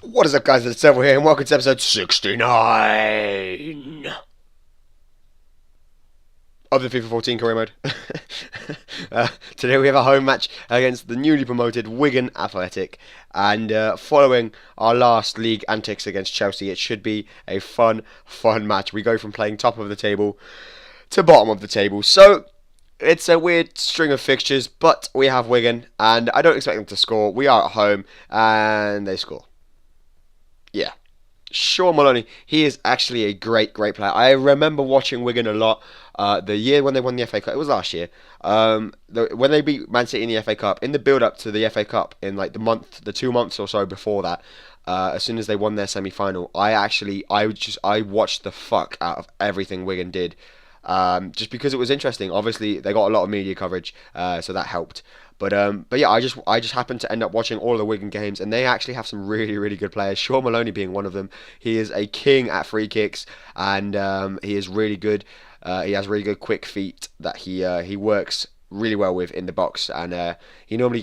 What is up, guys? It's Terv here, and welcome to episode 69 of the FIFA 14 career mode. Today we have a home match against the newly promoted Wigan Athletic, and following our last league antics against Chelsea, it should be a fun match. We go from playing top of the table to bottom of the table, so it's a weird string of fixtures, but we have Wigan, and I don't expect them to score. We are at home, and they score. Yeah. Sean Maloney, he is actually a great player. I remember watching Wigan a lot the year when they won the FA Cup. It was last year. When they beat Man City in the FA Cup, in the build-up to the FA Cup, in like the 2 months or so before that, as soon as they won their semi-final, I watched the fuck out of everything Wigan did. Just because it was interesting. Obviously, they got a lot of media coverage, so that helped. But yeah, I just happened to end up watching all of the Wigan games, and they actually have some really good players. Sean Maloney being one of them. He is a king at free kicks, and he is really good. He has really good quick feet that he works really well with in the box, and he normally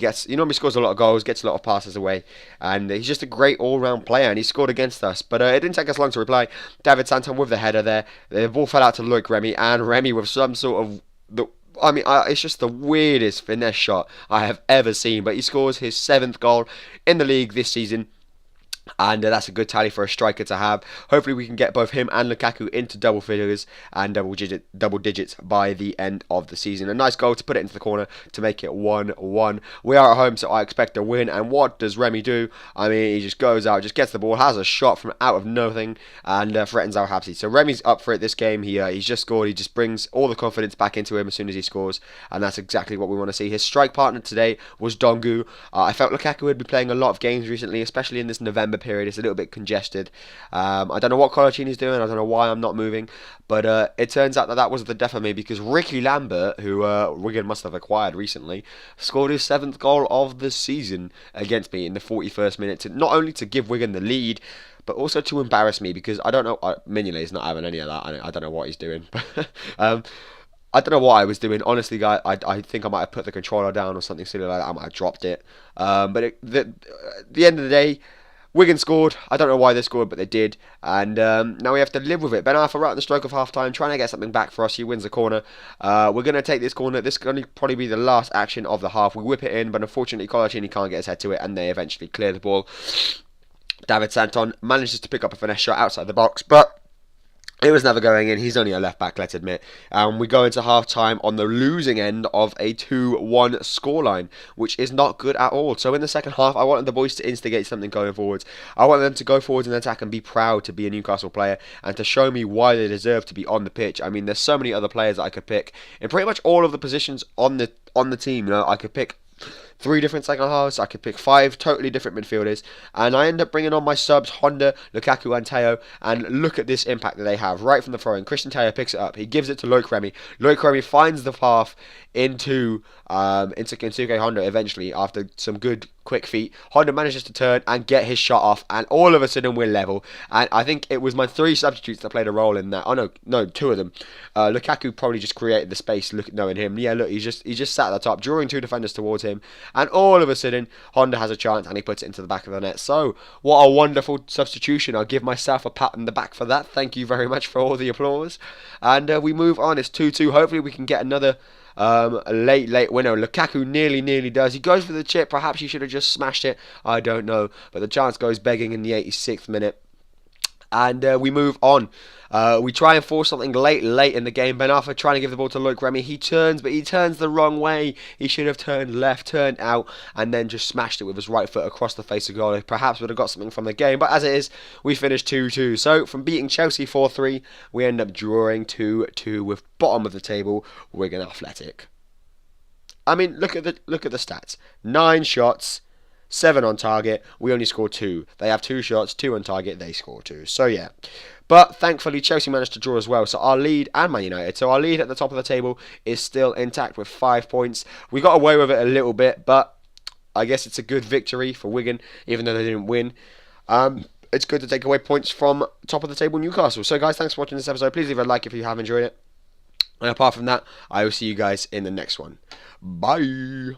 scores a lot of goals, gets a lot of passes away, and he's just a great all-round player, and he scored against us. But it didn't take us long to reply. David Santon with the header there. The ball fell out to Loic Remy, and Remy with some sort of it's just the weirdest finesse shot I have ever seen. But he scores his 7th goal in the league this season, and that's a good tally for a striker to have. Hopefully we can get both him and Lukaku into double figures and double digits by the end of the season. A nice goal to put it into the corner to make it 1-1. We are at home, so I expect a win. And what does Remy do? I mean, he just goes out, just gets the ball, has a shot from out of nothing, and threatens Al Habsi. So Remy's up for it this game. He's just scored. He just brings all the confidence back into him as soon as he scores, and that's exactly what we want to see. His strike partner today was Dongu. I felt Lukaku would be playing a lot of games recently, especially in this November period. It's a little bit congested. I don't know what Colaccini's doing. I don't know why I'm not moving, but it turns out that was the death of me, because Ricky Lambert, who Wigan must have acquired recently, scored his 7th goal of the season against me in the 41st minute, not only to give Wigan the lead, but also to embarrass me, because I don't know, Mignolet's not having any of that. I don't know what he's doing. I don't know what I was doing. Honestly, guys, I think I might have put the controller down or something silly like that. I might have dropped it. But at the end of the day, Wigan scored. I don't know why they scored, but they did. And now we have to live with it. Ben Arthur right at the stroke of half-time, trying to get something back for us. He wins the corner. We're going to take this corner. This is going to probably be the last action of the half. We whip it in, but unfortunately Colaccini can't get his head to it, and they eventually clear the ball. David Santon manages to pick up a finesse shot outside the box, but it was never going in. He's only a left-back, let's admit. We go into half-time on the losing end of a 2-1 scoreline, which is not good at all. So in the second half, I wanted the boys to instigate something going forwards. I wanted them to go forwards and attack and be proud to be a Newcastle player and to show me why they deserve to be on the pitch. I mean, there's so many other players that I could pick in pretty much all of the positions on the team. You know, I could pick 3 different second halves. I could pick 5 totally different midfielders, and I end up bringing on my subs, Honda, Lukaku and Teo, and look at this impact that they have right from the throw-in. Christian Teo picks it up, he gives it to Loic Remy. Loic Remy finds the path into Kensuke Honda eventually after some good quick feet. Honda manages to turn and get his shot off, and all of a sudden we're level. And I think it was my 3 substitutes that played a role in that. Oh no, 2 of them. Lukaku probably just created the space, knowing him. Yeah, look, he just sat at the top, drawing 2 defenders towards him, and all of a sudden Honda has a chance and he puts it into the back of the net. So what a wonderful substitution. I'll give myself a pat on the back for that. Thank you very much for all the applause. And we move on. It's 2-2. Hopefully we can get another late winner. Lukaku nearly does. He goes for the chip. Perhaps he should have just smashed it. I don't know. But the chance goes begging in the 86th minute. And we move on. We try and force something late in the game. Ben Arthur trying to give the ball to Loic Remy. He turns, but he turns the wrong way. He should have turned left, turned out, and then just smashed it with his right foot across the face of goal. Perhaps would have got something from the game. But as it is, we finish 2-2. So from beating Chelsea 4-3, we end up drawing 2-2 with bottom of the table Wigan Athletic. I mean, look at the stats. 9 shots, 7 on target. We only scored 2. They have 2 shots, 2 on target. They score 2. So yeah. But thankfully, Chelsea managed to draw as well. So our lead, and Man United, so our lead at the top of the table is still intact with 5 points. We got away with it a little bit, but I guess it's a good victory for Wigan, even though they didn't win. It's good to take away points from top of the table Newcastle. So guys, thanks for watching this episode. Please leave a like if you have enjoyed it. And apart from that, I will see you guys in the next one. Bye.